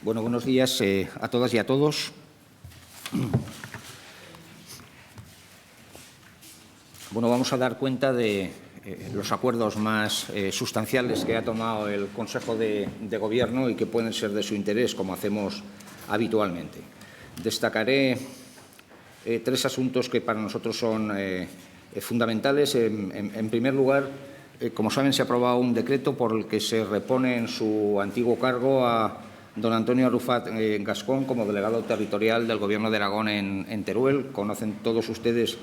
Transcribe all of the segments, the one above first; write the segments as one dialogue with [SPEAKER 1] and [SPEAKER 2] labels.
[SPEAKER 1] Bueno, buenos días a todas y a todos. Bueno, vamos a dar cuenta de los acuerdos más sustanciales que ha tomado el Consejo de Gobierno y que pueden ser de su interés, como hacemos habitualmente. Destacaré tres asuntos que para nosotros son fundamentales. En primer lugar, como saben, se ha aprobado un decreto por el que se repone en su antiguo cargo a don Antonio Arrufat Gascón como delegado territorial del Gobierno de Aragón en Teruel. Conocen todos ustedes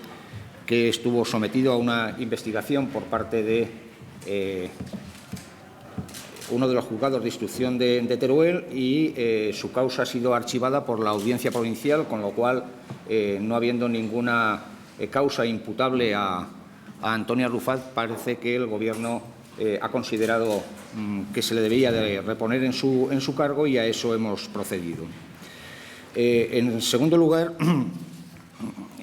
[SPEAKER 1] que estuvo sometido a una investigación por parte de uno de los juzgados de instrucción de Teruel y su causa ha sido archivada por la Audiencia Provincial, con lo cual, no habiendo ninguna causa imputable a Antonio Arrufat, parece que el Gobierno ha considerado que se le debía de reponer en su cargo y a eso hemos procedido. En segundo lugar,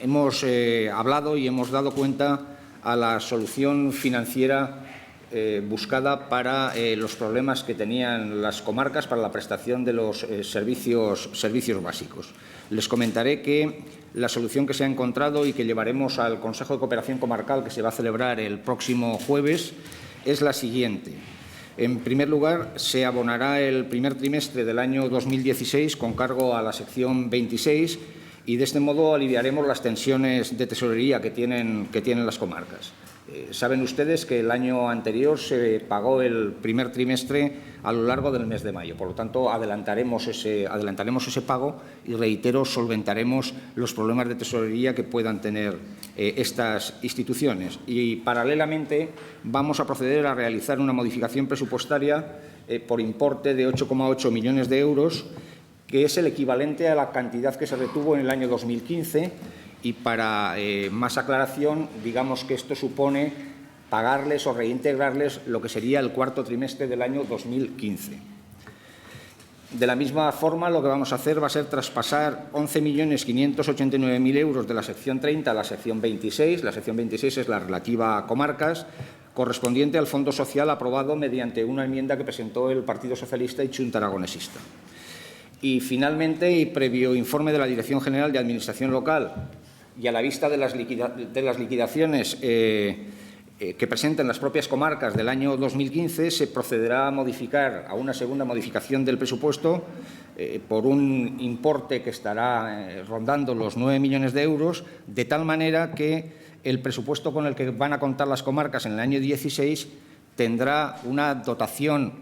[SPEAKER 1] hemos hablado y hemos dado cuenta a la solución financiera buscada para los problemas que tenían las comarcas para la prestación de los servicios básicos. Les comentaré que la solución que se ha encontrado y que llevaremos al Consejo de Cooperación Comarcal, que se va a celebrar el próximo jueves, es la siguiente. En primer lugar, se abonará el primer trimestre del año 2016 con cargo a la sección 26 y de este modo aliviaremos las tensiones de tesorería que tienen las comarcas. Saben ustedes que el año anterior se pagó el primer trimestre a lo largo del mes de mayo. Por lo tanto, adelantaremos ese pago y, reitero, solventaremos los problemas de tesorería que puedan tener estas instituciones. Y, paralelamente, vamos a proceder a realizar una modificación presupuestaria por importe de 8,8 millones de euros, que es el equivalente a la cantidad que se retuvo en el año 2015. Y para más aclaración, digamos que esto supone pagarles o reintegrarles lo que sería el cuarto trimestre del año 2015. De la misma forma, lo que vamos a hacer va a ser traspasar 11.589.000 euros de la sección 30 a la sección 26. La sección 26 es la relativa a comarcas, correspondiente al Fondo Social aprobado mediante una enmienda que presentó el Partido Socialista y Xunta Aragonesista. Y, finalmente, y previo informe de la Dirección General de Administración Local y a la vista de las liquidaciones que presenten las propias comarcas del año 2015, se procederá a modificar a una segunda modificación del presupuesto por un importe que estará rondando los 9 millones de euros, de tal manera que el presupuesto con el que van a contar las comarcas en el año 16 tendrá una dotación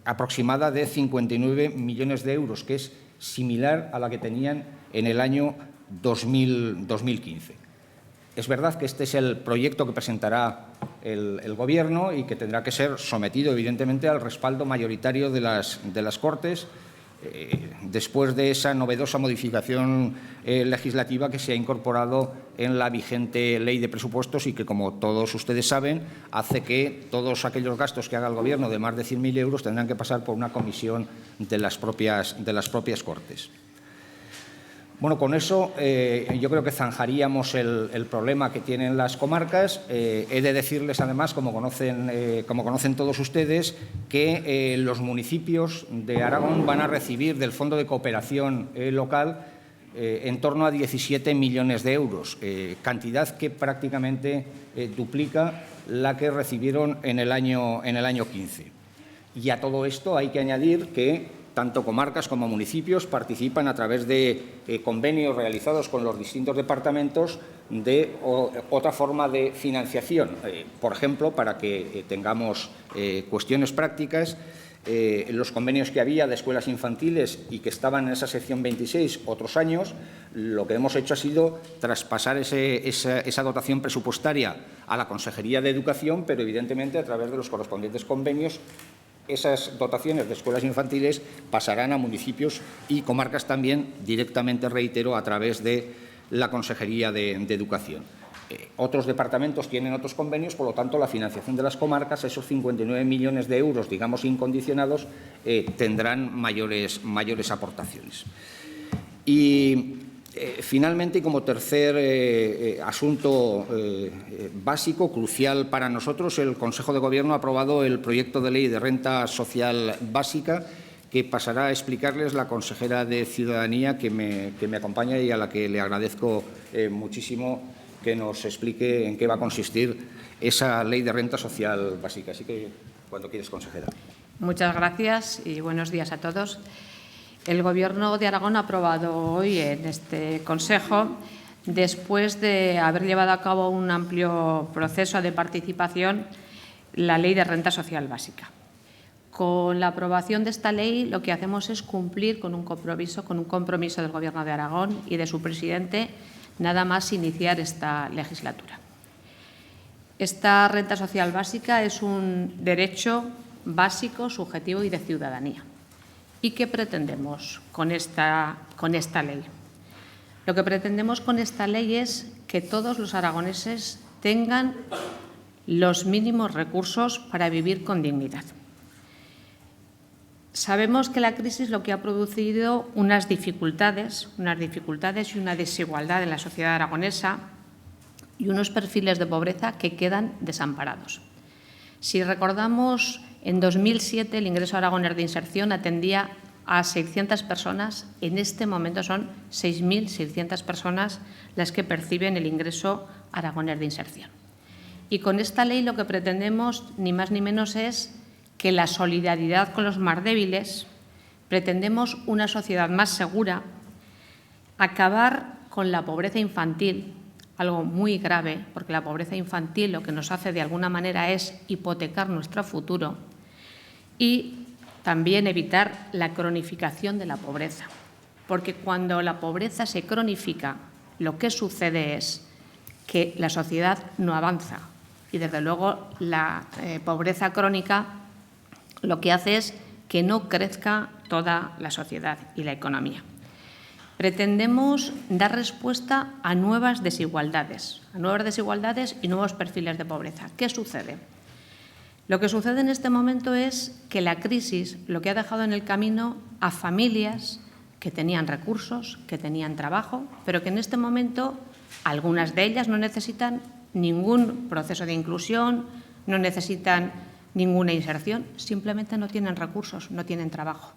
[SPEAKER 1] aproximada de 59 millones de euros, que es similar a la que tenían en el año 2015. Es verdad que este es el proyecto que presentará el Gobierno y que tendrá que ser sometido, evidentemente, al respaldo mayoritario de las Cortes, después de esa novedosa modificación legislativa que se ha incorporado en la vigente Ley de Presupuestos y que, como todos ustedes saben, hace que todos aquellos gastos que haga el Gobierno de más de 100.000 euros tendrán que pasar por una comisión de las propias Cortes. Bueno, con eso yo creo que zanjaríamos el problema que tienen las comarcas. He de decirles, además, como conocen todos ustedes, que los municipios de Aragón van a recibir del Fondo de Cooperación Local en torno a 17 millones de euros, cantidad que prácticamente duplica la que recibieron en el año 15. Y a todo esto hay que añadir que tanto comarcas como municipios participan a través de convenios realizados con los distintos departamentos de otra forma de financiación. Por ejemplo, para que tengamos cuestiones prácticas, los convenios que había de escuelas infantiles y que estaban en esa sección 26 otros años, lo que hemos hecho ha sido traspasar esa dotación presupuestaria a la Consejería de Educación, pero evidentemente a través de los correspondientes convenios. Esas dotaciones de escuelas infantiles pasarán a municipios y comarcas también directamente, reitero, a través de la Consejería de Educación. Otros departamentos tienen otros convenios, por lo tanto, la financiación de las comarcas, esos 59 millones de euros, digamos, incondicionados, tendrán mayores aportaciones. Y, finalmente, y como tercer asunto básico, crucial para nosotros, el Consejo de Gobierno ha aprobado el proyecto de ley de renta social básica, que pasará a explicarles la consejera de Ciudadanía que me acompaña y a la que le agradezco muchísimo que nos explique en qué va a consistir esa ley de renta social básica. Así que, cuando quieres, consejera.
[SPEAKER 2] Muchas gracias y buenos días a todos. El Gobierno de Aragón ha aprobado hoy en este Consejo, después de haber llevado a cabo un amplio proceso de participación, la Ley de Renta Social Básica. Con la aprobación de esta ley, lo que hacemos es cumplir con un compromiso del Gobierno de Aragón y de su presidente, nada más iniciar esta legislatura. Esta renta social básica es un derecho básico, subjetivo y de ciudadanía. ¿Y qué pretendemos con esta ley? Lo que pretendemos con esta ley es que todos los aragoneses tengan los mínimos recursos para vivir con dignidad. Sabemos que la crisis lo que ha producido unas dificultades y una desigualdad en la sociedad aragonesa y unos perfiles de pobreza que quedan desamparados. Si recordamos, en 2007 el ingreso aragonés de inserción atendía a 600 personas. En este momento son 6.600 personas las que perciben el ingreso aragonés de inserción. Y con esta ley lo que pretendemos, ni más ni menos, es que la solidaridad con los más débiles, pretendemos una sociedad más segura, acabar con la pobreza infantil, algo muy grave, porque la pobreza infantil lo que nos hace de alguna manera es hipotecar nuestro futuro, y también evitar la cronificación de la pobreza, porque cuando la pobreza se cronifica, lo que sucede es que la sociedad no avanza y, desde luego, la pobreza crónica lo que hace es que no crezca toda la sociedad y la economía. Pretendemos dar respuesta a nuevas desigualdades y nuevos perfiles de pobreza. ¿Qué sucede? Lo que sucede en este momento es que la crisis lo que ha dejado en el camino a familias que tenían recursos, que tenían trabajo, pero que en este momento algunas de ellas no necesitan ningún proceso de inclusión, no necesitan ninguna inserción, simplemente no tienen recursos, no tienen trabajo.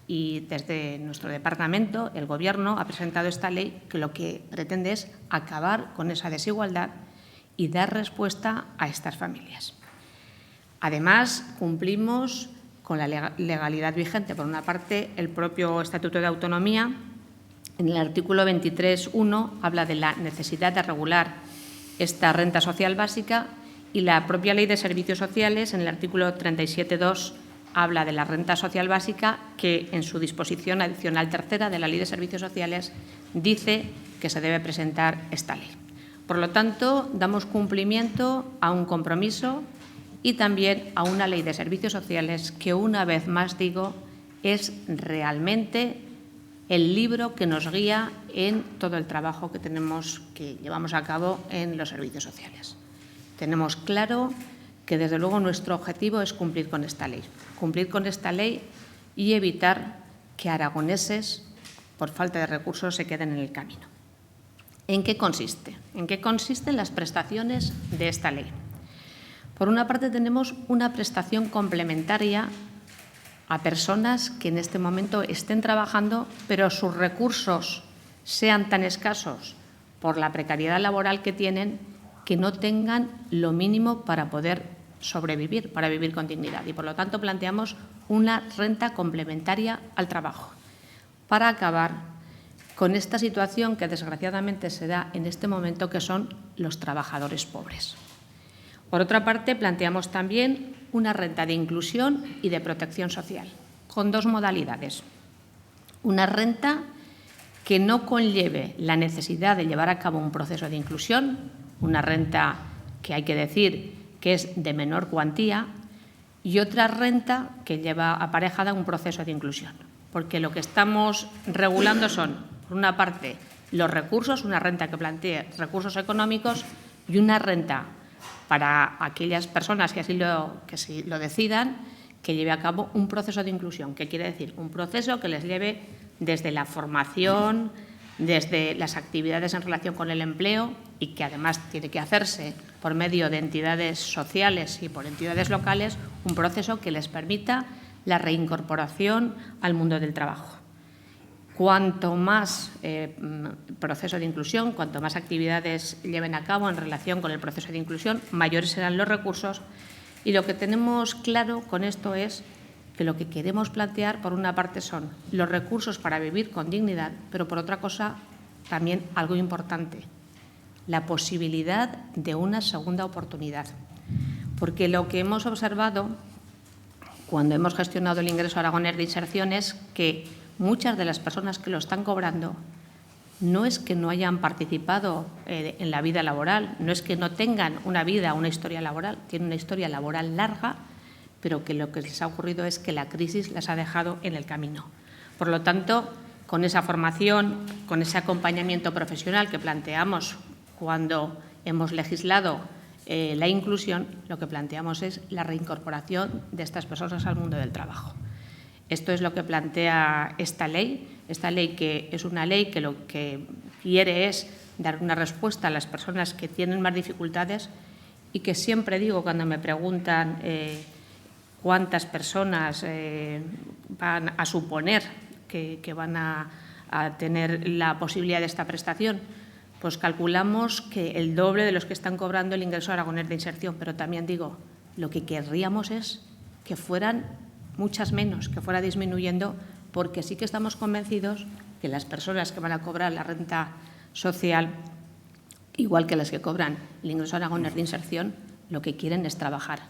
[SPEAKER 2] Y desde nuestro departamento, el Gobierno ha presentado esta ley que lo que pretende es acabar con esa desigualdad y dar respuesta a estas familias. Además, cumplimos con la legalidad vigente. Por una parte, el propio Estatuto de Autonomía, en el artículo 23.1, habla de la necesidad de regular esta renta social básica, y la propia Ley de Servicios Sociales, en el artículo 37.2, habla de la renta social básica, que en su disposición adicional tercera de la Ley de Servicios Sociales dice que se debe presentar esta ley. Por lo tanto, damos cumplimiento a un compromiso y también a una Ley de Servicios Sociales que, una vez más digo, es realmente el libro que nos guía en todo el trabajo que llevamos a cabo en los servicios sociales. Tenemos claro que, desde luego, nuestro objetivo es cumplir con esta ley y evitar que aragoneses, por falta de recursos, se queden en el camino. ¿En qué consiste? ¿En qué consisten las prestaciones de esta ley? Por una parte, tenemos una prestación complementaria a personas que en este momento estén trabajando, pero sus recursos sean tan escasos por la precariedad laboral que tienen, que no tengan lo mínimo para poder sobrevivir, para vivir con dignidad. Y, por lo tanto, planteamos una renta complementaria al trabajo para acabar con esta situación que, desgraciadamente, se da en este momento, que son los trabajadores pobres. Por otra parte, planteamos también una renta de inclusión y de protección social, con dos modalidades. Una renta que no conlleve la necesidad de llevar a cabo un proceso de inclusión, una renta que hay que decir que es de menor cuantía, y otra renta que lleva aparejada un proceso de inclusión. Porque lo que estamos regulando son, por una parte, los recursos, una renta que plantee recursos económicos, y una renta para aquellas personas que así lo decidan, que lleve a cabo un proceso de inclusión. ¿Qué quiere decir? Un proceso que les lleve desde la formación, desde las actividades en relación con el empleo, y que además tiene que hacerse por medio de entidades sociales y por entidades locales, un proceso que les permita la reincorporación al mundo del trabajo. Cuanto más proceso de inclusión, cuanto más actividades lleven a cabo en relación con el proceso de inclusión, mayores serán los recursos. Y lo que tenemos claro con esto es que lo que queremos plantear, por una parte, son los recursos para vivir con dignidad, pero por otra cosa, también algo importante, la posibilidad de una segunda oportunidad. Porque lo que hemos observado cuando hemos gestionado el ingreso aragonés de inserción es que muchas de las personas que lo están cobrando no es que no hayan participado en la vida laboral, no es que no tengan una vida, una historia laboral, tienen una historia laboral larga, pero que lo que les ha ocurrido es que la crisis las ha dejado en el camino. Por lo tanto, con esa formación, con ese acompañamiento profesional que planteamos cuando hemos legislado la inclusión, lo que planteamos es la reincorporación de estas personas al mundo del trabajo. Esto es lo que plantea esta ley que es una ley que lo que quiere es dar una respuesta a las personas que tienen más dificultades y que siempre digo cuando me preguntan cuántas personas van a suponer que van a tener la posibilidad de esta prestación, pues calculamos que el doble de los que están cobrando el ingreso aragonés de inserción, pero también digo, lo que querríamos es que fueran muchas menos, que fuera disminuyendo, porque sí que estamos convencidos que las personas que van a cobrar la renta social, igual que las que cobran el ingreso aragonés de inserción, lo que quieren es trabajar.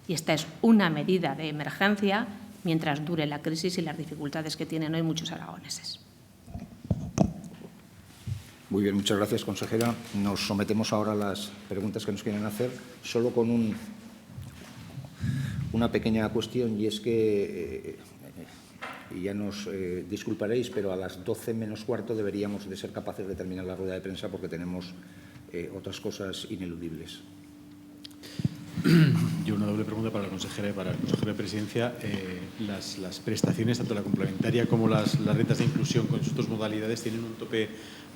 [SPEAKER 2] Y esta es una medida de emergencia mientras dure la crisis y las dificultades que tienen hoy muchos aragoneses.
[SPEAKER 1] Muy bien, muchas gracias, consejera. Nos sometemos ahora a las preguntas que nos quieren hacer, solo con una pequeña cuestión, y es que, y ya nos disculparéis, pero a las 12 menos cuarto deberíamos de ser capaces de terminar la rueda de prensa porque tenemos otras cosas ineludibles.
[SPEAKER 3] Yo una doble pregunta para la consejera y para el consejero de Presidencia. Las prestaciones, tanto la complementaria como las rentas de inclusión con sus dos modalidades, ¿tienen un tope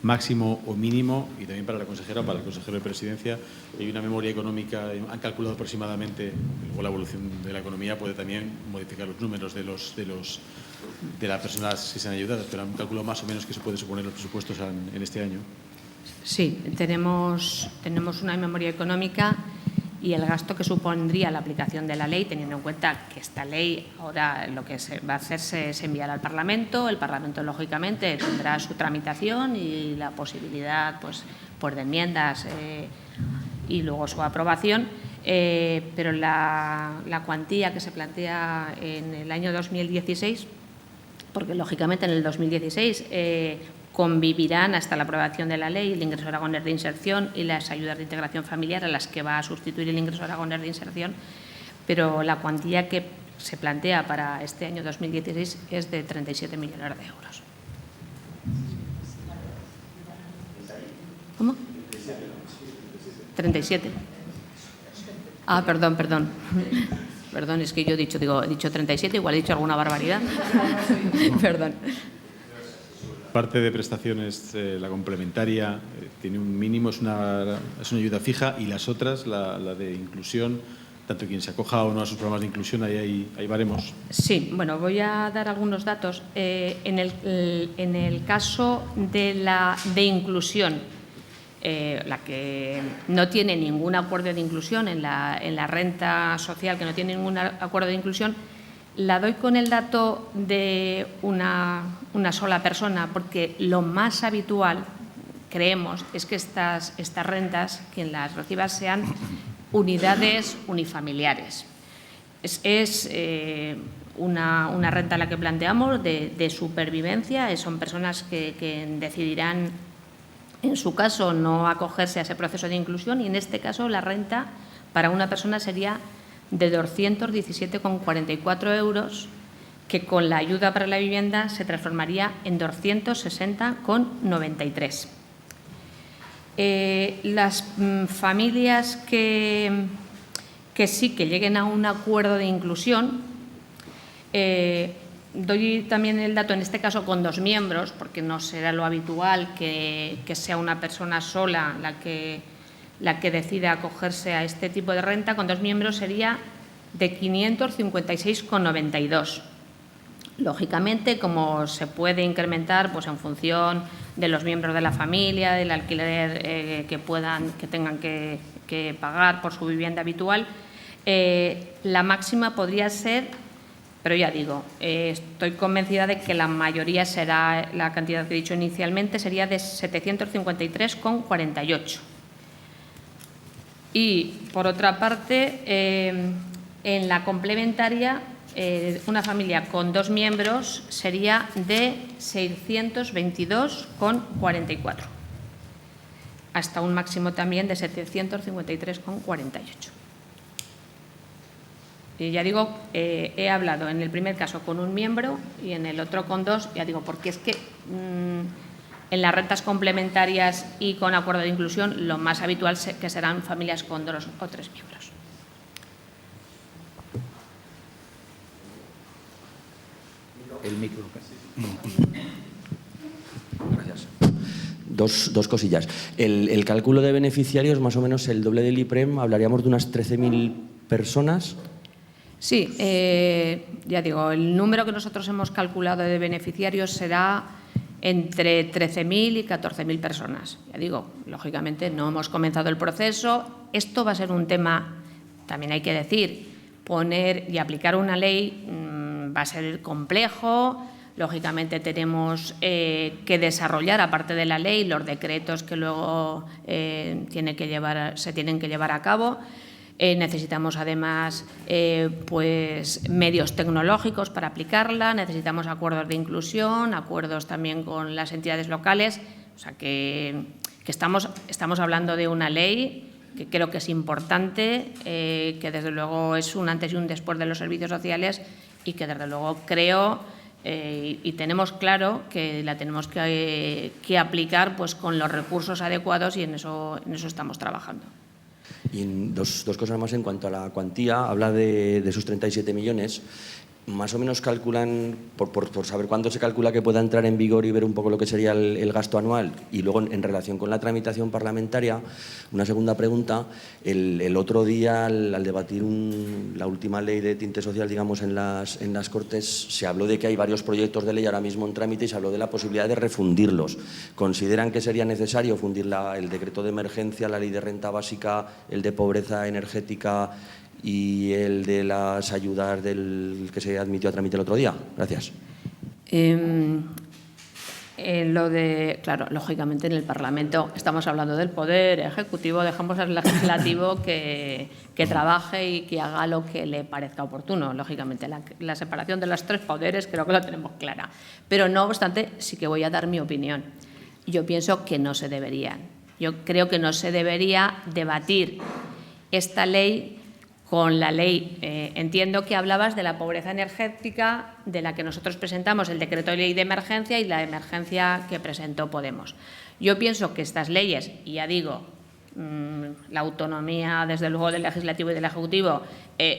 [SPEAKER 3] máximo o mínimo? Y también para la consejera, para el consejero de Presidencia, hay una memoria económica, han calculado aproximadamente, luego la evolución de la economía puede también modificar los números de las personas que sean ayudadas, pero han calculado más o menos qué se puede suponer los presupuestos en este año.
[SPEAKER 2] Sí, tenemos una memoria económica y el gasto que supondría la aplicación de la ley, teniendo en cuenta que esta ley ahora lo que se va a hacer es enviar al Parlamento. El Parlamento, lógicamente, tendrá su tramitación y la posibilidad pues de enmiendas y luego su aprobación. Pero la cuantía que se plantea en el año 2016, porque lógicamente en el 2016 convivirán hasta la aprobación de la ley el ingreso aragonés de inserción y las ayudas de integración familiar, a las que va a sustituir el ingreso aragonés de inserción, pero la cuantía que se plantea para este año 2016 es de 37 millones de euros. ¿Cómo? 37. Ah, perdón. Perdón, es que yo he dicho 37, igual he dicho alguna barbaridad. Perdón.
[SPEAKER 3] Parte de prestaciones, la complementaria, tiene un mínimo, es una ayuda fija, y las otras, la de inclusión, tanto quien se acoja o no a sus programas de inclusión, ahí baremos.
[SPEAKER 2] Sí, bueno, voy a dar algunos datos. En el caso de inclusión, la que no tiene ningún acuerdo de inclusión, en la renta social que no tiene ningún acuerdo de inclusión, la doy con el dato de una sola persona, porque lo más habitual, creemos, es que estas rentas, quien las reciba, sean unidades unifamiliares. Es una renta la que planteamos de supervivencia, son personas que decidirán, en su caso, no acogerse a ese proceso de inclusión, y en este caso la renta para una persona sería de 217,44 euros, que con la ayuda para la vivienda se transformaría en 260,93. Las familias que sí que lleguen a un acuerdo de inclusión, doy también el dato, en este caso con 2 miembros, porque no será lo habitual que sea una persona sola la que decida acogerse a este tipo de renta. Con 2 miembros sería de 556,92. Lógicamente, como se puede incrementar pues en función de los miembros de la familia, del alquiler que tengan que pagar por su vivienda habitual, la máxima podría ser, pero ya digo, estoy convencida de que la mayoría será, la cantidad que he dicho inicialmente, sería de 753,48. Y, por otra parte, en la complementaria, una familia con 2 miembros sería de 622,44, hasta un máximo también de 753,48. Y ya digo, he hablado en el primer caso con 1 miembro y en el otro con 2, ya digo, porque es que en las rentas complementarias y con acuerdo de inclusión lo más habitual que serán familias con 2 o 3 miembros.
[SPEAKER 1] El micro.
[SPEAKER 4] Gracias. Dos cosillas. El cálculo de beneficiarios, más o menos el doble del IPREM, hablaríamos de unas 13.000 personas.
[SPEAKER 2] Sí, ya digo, el número que nosotros hemos calculado de beneficiarios será entre 13.000 y 14.000 personas. Ya digo, lógicamente no hemos comenzado el proceso. Esto va a ser un tema, también hay que decir, poner y aplicar una ley va a ser complejo. Lógicamente tenemos que desarrollar, aparte de la ley, los decretos que luego se tienen que llevar a cabo. Necesitamos además pues medios tecnológicos para aplicarla, necesitamos acuerdos de inclusión, acuerdos también con las entidades locales. O sea que estamos hablando de una ley que creo que es importante, que desde luego es un antes y un después de los servicios sociales y que desde luego creo y tenemos claro que la tenemos que aplicar pues con los recursos adecuados y en eso estamos trabajando.
[SPEAKER 4] Y dos cosas más en cuanto a la cuantía. Habla de esos 37 millones. Más o menos calculan, por saber cuándo se calcula que pueda entrar en vigor y ver un poco lo que sería el gasto anual. Y luego, en relación con la tramitación parlamentaria, una segunda pregunta. El otro día, al debatir la última ley de tinte social, digamos, en las Cortes, se habló de que hay varios proyectos de ley ahora mismo en trámite y se habló de la posibilidad de refundirlos. ¿Consideran que sería necesario fundir el decreto de emergencia, la ley de renta básica, el de pobreza energética y el de las ayudas del que se admitió a trámite el otro día? Gracias.
[SPEAKER 2] Claro, lógicamente en el Parlamento estamos hablando del Poder Ejecutivo, dejamos al Legislativo que trabaje y que haga lo que le parezca oportuno. Lógicamente, la separación de los 3 poderes creo que la tenemos clara. Pero no obstante, sí que voy a dar mi opinión. Yo pienso que no se deberían. Yo creo que no se debería debatir esta ley con la ley. Entiendo que hablabas de la pobreza energética, de la que nosotros presentamos el decreto de ley de emergencia y la emergencia que presentó Podemos. Yo pienso que estas leyes, y ya digo, la autonomía desde luego del Legislativo y del Ejecutivo,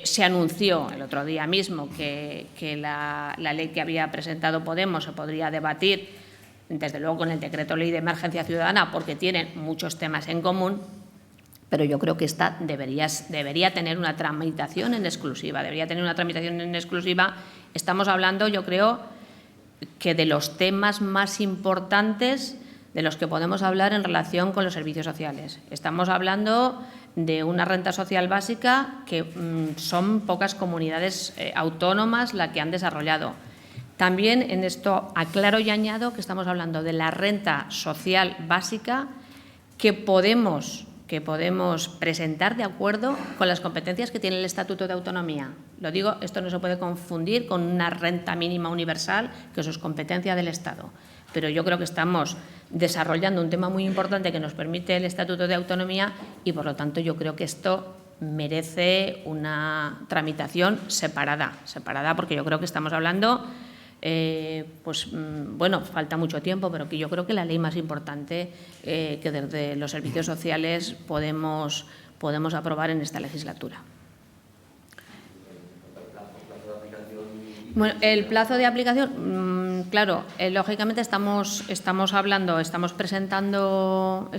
[SPEAKER 2] se anunció el otro día mismo que la ley que había presentado Podemos se podría debatir desde luego con el decreto de ley de emergencia ciudadana porque tienen muchos temas en común. Pero yo creo que esta debería tener una tramitación en exclusiva. Estamos hablando, yo creo, que de los temas más importantes de los que podemos hablar en relación con los servicios sociales. Estamos hablando de una renta social básica que son pocas comunidades autónomas las que han desarrollado. También en esto aclaro y añado que estamos hablando de la renta social básica que podemos presentar de acuerdo con las competencias que tiene el Estatuto de Autonomía. Lo digo, esto no se puede confundir con una renta mínima universal, que eso es competencia del Estado. Pero yo creo que estamos desarrollando un tema muy importante que nos permite el Estatuto de Autonomía y, por lo tanto, yo creo que esto merece una tramitación separada porque yo creo que estamos hablando, bueno, falta mucho tiempo, pero que yo creo que la ley más importante que desde los servicios sociales podemos aprobar en esta legislatura. Bueno, el plazo de aplicación, claro, lógicamente estamos presentando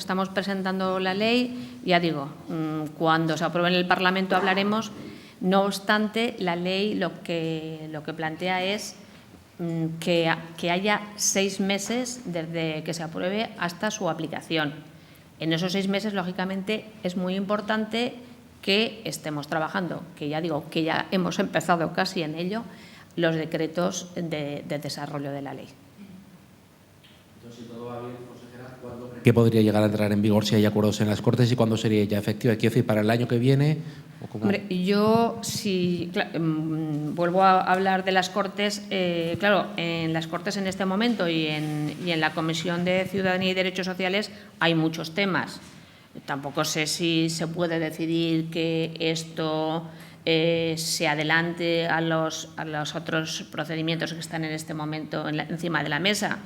[SPEAKER 2] la ley, ya digo, cuando se apruebe en el Parlamento hablaremos, No obstante, la ley lo que plantea es que haya 6 meses desde que se apruebe hasta su aplicación. En esos 6 meses, lógicamente, es muy importante que estemos trabajando, que ya digo, que ya hemos empezado casi en ello, los decretos de desarrollo de la ley.
[SPEAKER 5] Entonces, si todo va bien, consejera, ¿cuándo cree que podría llegar a entrar en vigor si hay acuerdos en las Cortes y cuándo sería ya efectiva? Quiero decir, ¿para el año que viene? ¿O cómo?
[SPEAKER 2] Hombre, yo si vuelvo a hablar de las Cortes, claro, en las Cortes en este momento y en la Comisión de Ciudadanía y Derechos Sociales hay muchos temas. Tampoco sé si se puede decidir que esto se adelante a los otros procedimientos que están en este momento encima de la mesa,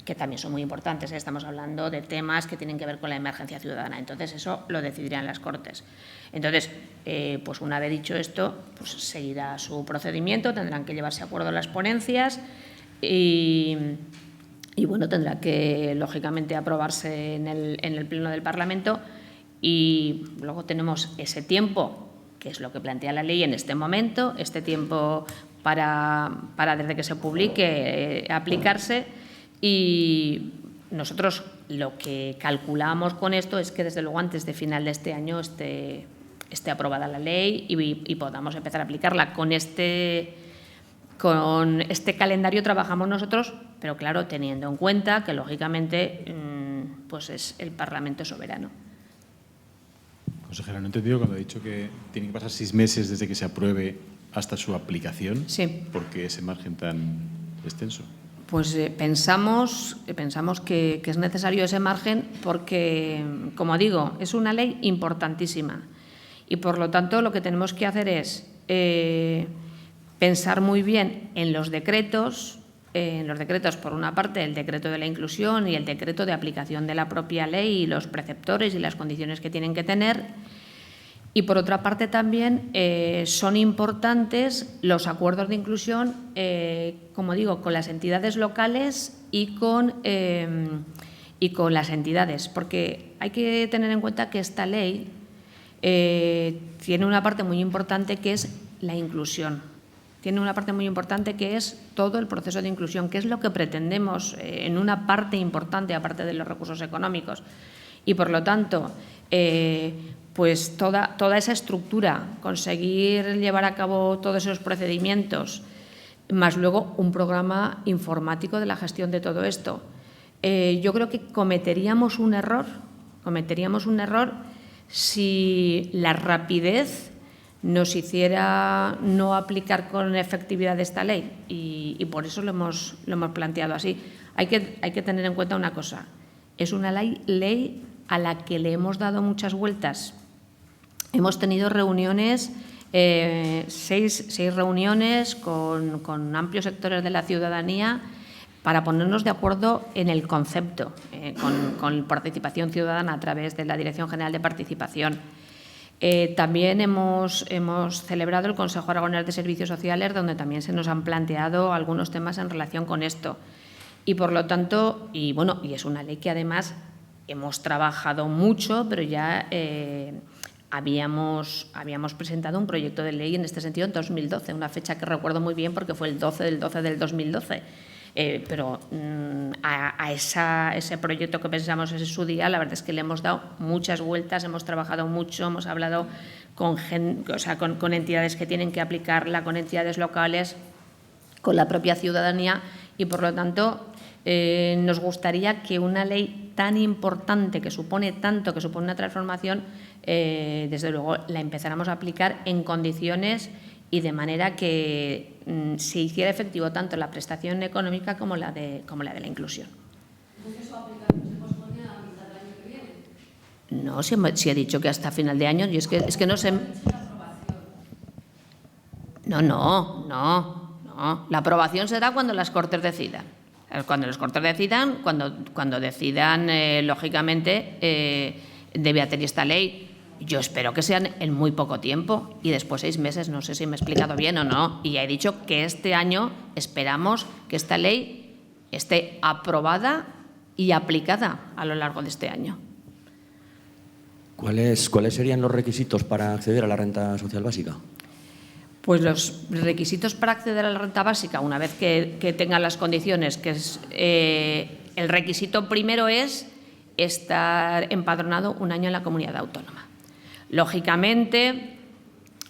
[SPEAKER 2] que también son muy importantes. Estamos hablando de temas que tienen que ver con la emergencia ciudadana. Entonces, eso lo decidirán las Cortes. Entonces, pues una vez dicho esto, pues seguirá su procedimiento, tendrán que llevarse a acuerdo las ponencias y bueno, tendrá que, lógicamente, aprobarse en el Pleno del Parlamento y luego tenemos ese tiempo, que es lo que plantea la ley en este momento, este tiempo para desde que se publique aplicarse. Y nosotros lo que calculamos con esto es que, desde luego, antes de final de este año esté aprobada la ley y podamos empezar a aplicarla. Con este calendario trabajamos nosotros, pero claro, teniendo en cuenta que, lógicamente, pues es el Parlamento soberano.
[SPEAKER 3] Consejera, no he entendido cuando ha dicho que tienen que pasar 6 meses desde que se apruebe hasta su aplicación.
[SPEAKER 2] Sí.
[SPEAKER 3] ¿Por qué ese margen tan extenso?
[SPEAKER 2] Pues pensamos que es necesario ese margen porque, como digo, es una ley importantísima y, por lo tanto, lo que tenemos que hacer es pensar muy bien en los decretos, por una parte, el decreto de la inclusión y el decreto de aplicación de la propia ley y los preceptores y las condiciones que tienen que tener. Y, por otra parte, también son importantes los acuerdos de inclusión, como digo, con las entidades locales y con las entidades, porque hay que tener en cuenta que esta ley tiene una parte muy importante que es la inclusión. Tiene una parte muy importante que es todo el proceso de inclusión, que es lo que pretendemos en una parte importante, aparte de los recursos económicos. Y, por lo tanto, pues toda esa estructura, conseguir llevar a cabo todos esos procedimientos, más luego un programa informático de la gestión de todo esto. Yo creo que cometeríamos un error si la rapidez nos hiciera no aplicar con efectividad esta ley y por eso lo hemos planteado así. Hay que tener en cuenta una cosa, es una ley a la que le hemos dado muchas vueltas. Hemos tenido reuniones, 6 reuniones con amplios sectores de la ciudadanía para ponernos de acuerdo en el concepto, con participación ciudadana a través de la Dirección General de Participación. También hemos celebrado el Consejo Aragonés de Servicios Sociales, donde también se nos han planteado algunos temas en relación con esto. Y, por lo tanto, y es una ley que además hemos trabajado mucho, pero ya habíamos presentado un proyecto de ley en este sentido en 2012, una fecha que recuerdo muy bien porque fue el 12 del 12 del 2012. Pero a ese proyecto que pensamos en su día, la verdad es que le hemos dado muchas vueltas, hemos trabajado mucho, hemos hablado con entidades que tienen que aplicarla, con entidades locales, con la propia ciudadanía y, por lo tanto, nos gustaría que una ley tan importante, que supone tanto, que supone una transformación, desde luego la empezáramos a aplicar en condiciones y de manera que se hiciera efectivo tanto la prestación económica como la de la inclusión.
[SPEAKER 6] ¿Entonces su aplicación se pospone a mitad del año que viene?
[SPEAKER 2] No, si he dicho que hasta final de año, y es que no sé. No. La aprobación se da cuando las Cortes decidan. Cuando las Cortes decidan, cuando decidan, lógicamente, debe hacer esta ley. Yo espero que sean en muy poco tiempo y después 6 meses, no sé si me he explicado bien o no. Y ya he dicho que este año esperamos que esta ley esté aprobada y aplicada a lo largo de este año.
[SPEAKER 4] ¿Cuáles serían los requisitos para acceder a la renta social básica?
[SPEAKER 2] Pues los requisitos para acceder a la renta básica, una vez que tengan las condiciones, que es el requisito primero es estar empadronado un año en la comunidad autónoma. Lógicamente,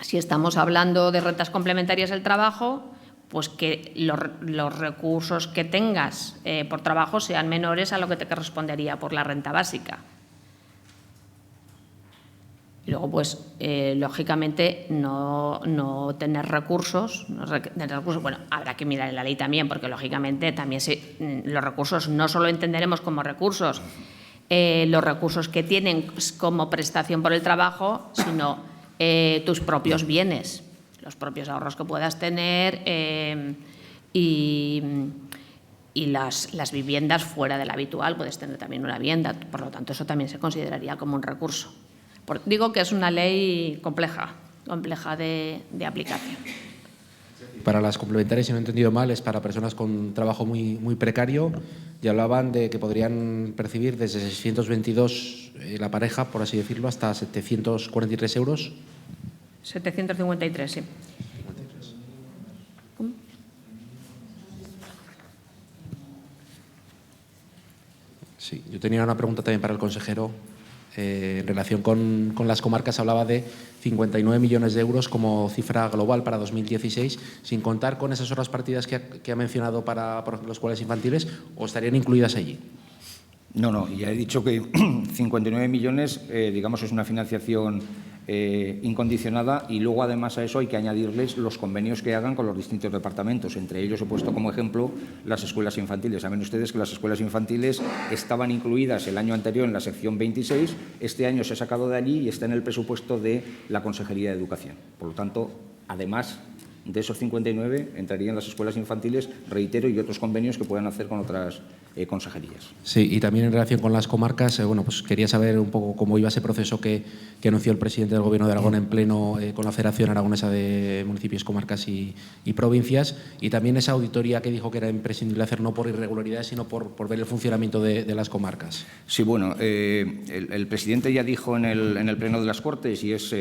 [SPEAKER 2] si estamos hablando de rentas complementarias del trabajo, pues que los recursos que tengas por trabajo sean menores a lo que te correspondería por la renta básica. Y luego, pues, lógicamente, no tener recursos, bueno, habrá que mirar en la ley también, porque lógicamente también los recursos no solo entenderemos como recursos, los recursos que tienen como prestación por el trabajo, sino tus propios bienes, los propios ahorros que puedas tener y las viviendas fuera de la habitual. Puedes tener también una vivienda, por lo tanto, eso también se consideraría como un recurso. Digo que es una ley compleja de aplicación.
[SPEAKER 5] Para las complementarias, si no he entendido mal, es para personas con trabajo muy precario, y hablaban de que podrían percibir desde 622 la pareja, por así decirlo, hasta 743 euros.
[SPEAKER 2] 753, sí. ¿Cómo?
[SPEAKER 5] Sí, yo tenía una pregunta también para el consejero. En relación con las comarcas, hablaba de 59 millones de euros como cifra global para 2016, sin contar con esas otras partidas que ha mencionado para, por ejemplo, escuelas infantiles, ¿o estarían incluidas allí?
[SPEAKER 1] No, ya he dicho que 59 millones, digamos, es una financiación incondicionada, y luego, además, a eso hay que añadirles los convenios que hagan con los distintos departamentos. Entre ellos he puesto como ejemplo las escuelas infantiles. Saben ustedes que las escuelas infantiles estaban incluidas el año anterior en la sección 26, este año se ha sacado de allí y está en el presupuesto de la Consejería de Educación. Por lo tanto, además de esos 59, entrarían las escuelas infantiles, reitero, y otros convenios que puedan hacer con otras consejerías.
[SPEAKER 5] Sí, y también en relación con las comarcas, bueno, pues quería saber un poco cómo iba ese proceso que anunció el presidente del Gobierno de Aragón en pleno con la Federación Aragonesa de Municipios, Comarcas y Provincias, y también esa auditoría que dijo que era imprescindible hacer, no por irregularidades, sino por ver el funcionamiento de las comarcas.
[SPEAKER 1] Sí, bueno, el presidente ya dijo en el Pleno de las Cortes, y es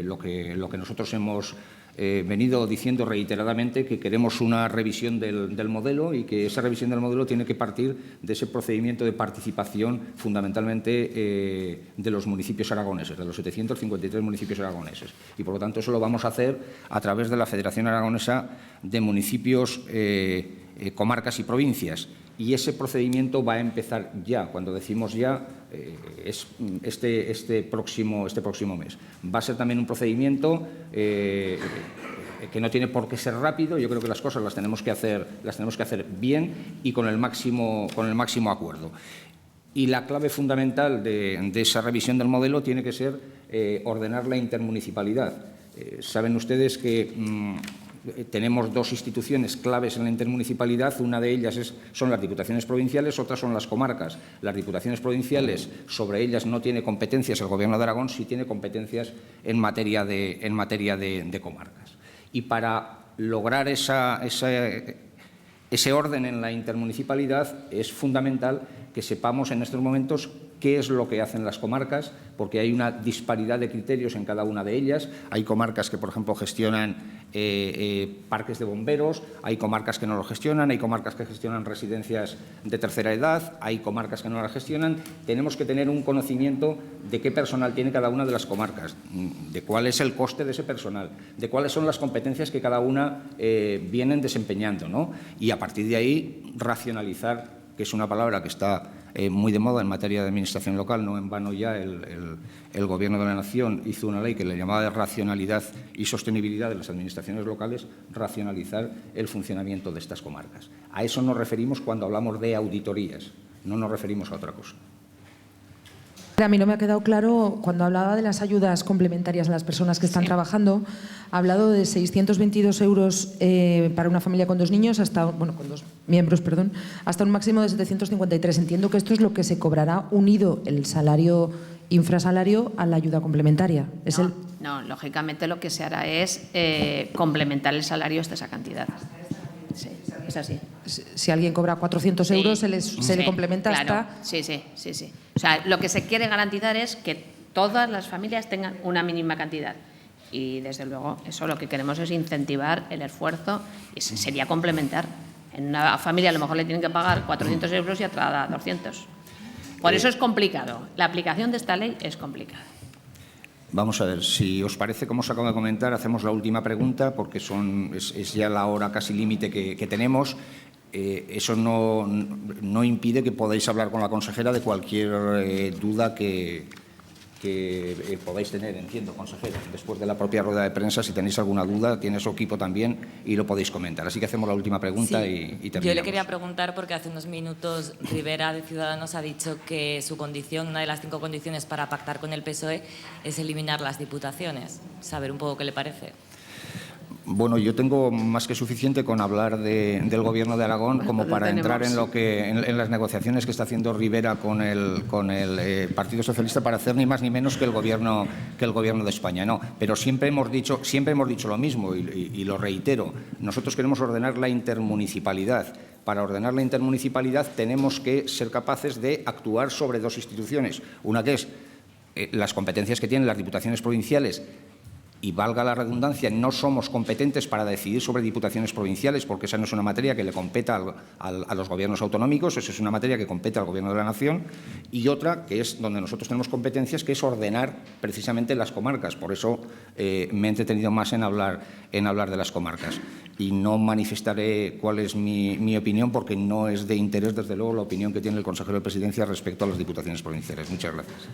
[SPEAKER 1] lo que nosotros hemos venido diciendo reiteradamente, que queremos una revisión del modelo, y que esa revisión del modelo tiene que partir de ese procedimiento de participación, fundamentalmente de los municipios aragoneses, de los 753 municipios aragoneses. Y, por lo tanto, eso lo vamos a hacer a través de la Federación Aragonesa de Municipios, Comarcas y Provincias. Y ese procedimiento va a empezar ya. Cuando decimos ya, es este próximo mes. Va a ser también un procedimiento que no tiene por qué ser rápido. Yo creo que las cosas las tenemos que hacer bien y con el máximo acuerdo. Y la clave fundamental de esa revisión del modelo tiene que ser ordenar la intermunicipalidad. Saben ustedes que tenemos dos instituciones claves en la intermunicipalidad. Una de ellas son las diputaciones provinciales, otras son las comarcas. Las diputaciones provinciales, sobre ellas no tiene competencias el Gobierno de Aragón, sí tiene competencias en materia de comarcas. Y para lograr ese orden en la intermunicipalidad es fundamental que sepamos en estos momentos qué es lo que hacen las comarcas, porque hay una disparidad de criterios en cada una de ellas. Hay comarcas que, por ejemplo, gestionan parques de bomberos, hay comarcas que no lo gestionan, hay comarcas que gestionan residencias de tercera edad, hay comarcas que no las gestionan. Tenemos que tener un conocimiento de qué personal tiene cada una de las comarcas, de cuál es el coste de ese personal, de cuáles son las competencias que cada una vienen desempeñando, ¿no? Y a partir de ahí racionalizar, que es una palabra que está muy de moda en materia de administración local. No en vano ya el Gobierno de la Nación hizo una ley que le llamaba de racionalidad y sostenibilidad de las administraciones locales, racionalizar el funcionamiento de estas comarcas. A eso nos referimos cuando hablamos de auditorías, no nos referimos a otra cosa.
[SPEAKER 7] A mí no me ha quedado claro, cuando hablaba de las ayudas complementarias a las personas que están trabajando, ha hablado de 622 euros para una familia con dos niños, con dos miembros, perdón, hasta un máximo de 753. Entiendo que esto es lo que se cobrará unido el salario infrasalario a la ayuda complementaria.
[SPEAKER 2] No, lógicamente lo que se hará es complementar el salario hasta esa cantidad. Sí, es así.
[SPEAKER 7] Si alguien cobra 400 euros, se le complementa
[SPEAKER 2] claro.
[SPEAKER 7] hasta…
[SPEAKER 2] Sí. O sea, lo que se quiere garantizar es que todas las familias tengan una mínima cantidad. Y, desde luego, eso lo que queremos es incentivar el esfuerzo y sería complementar. En una familia a lo mejor le tienen que pagar 400 euros y a otra 200. Por eso es complicado. La aplicación de esta ley es complicada.
[SPEAKER 1] Vamos a ver, si os parece, como os acabo de comentar, hacemos la última pregunta porque es ya la hora casi límite que tenemos. Eso no impide que podáis hablar con la consejera de cualquier duda que podáis tener, entiendo, consejera. Después de la propia rueda de prensa, si tenéis alguna duda, tiene su equipo también y lo podéis comentar. Así que hacemos la última pregunta y terminamos.
[SPEAKER 8] Yo le quería preguntar, porque hace unos minutos Rivera de Ciudadanos ha dicho que su condición, una de las 5 condiciones para pactar con el PSOE, es eliminar las diputaciones. Saber un poco qué le parece.
[SPEAKER 1] Bueno, yo tengo más que suficiente con hablar del Gobierno de Aragón como para entrar en las negociaciones que está haciendo Rivera con el Partido Socialista para hacer ni más ni menos que el Gobierno de España. No, pero siempre hemos dicho lo mismo y lo reitero. Nosotros queremos ordenar la intermunicipalidad. Para ordenar la intermunicipalidad tenemos que ser capaces de actuar sobre 2 instituciones. Una que es las competencias que tienen las diputaciones provinciales. Y valga la redundancia, no somos competentes para decidir sobre diputaciones provinciales porque esa no es una materia que le competa a los gobiernos autonómicos, eso es una materia que compete al Gobierno de la Nación. Y otra, que es donde nosotros tenemos competencias, que es ordenar precisamente las comarcas. Por eso me he entretenido más en hablar de las comarcas. Y no manifestaré cuál es mi opinión porque no es de interés, desde luego, la opinión que tiene el consejero de Presidencia respecto a las diputaciones provinciales. Muchas gracias.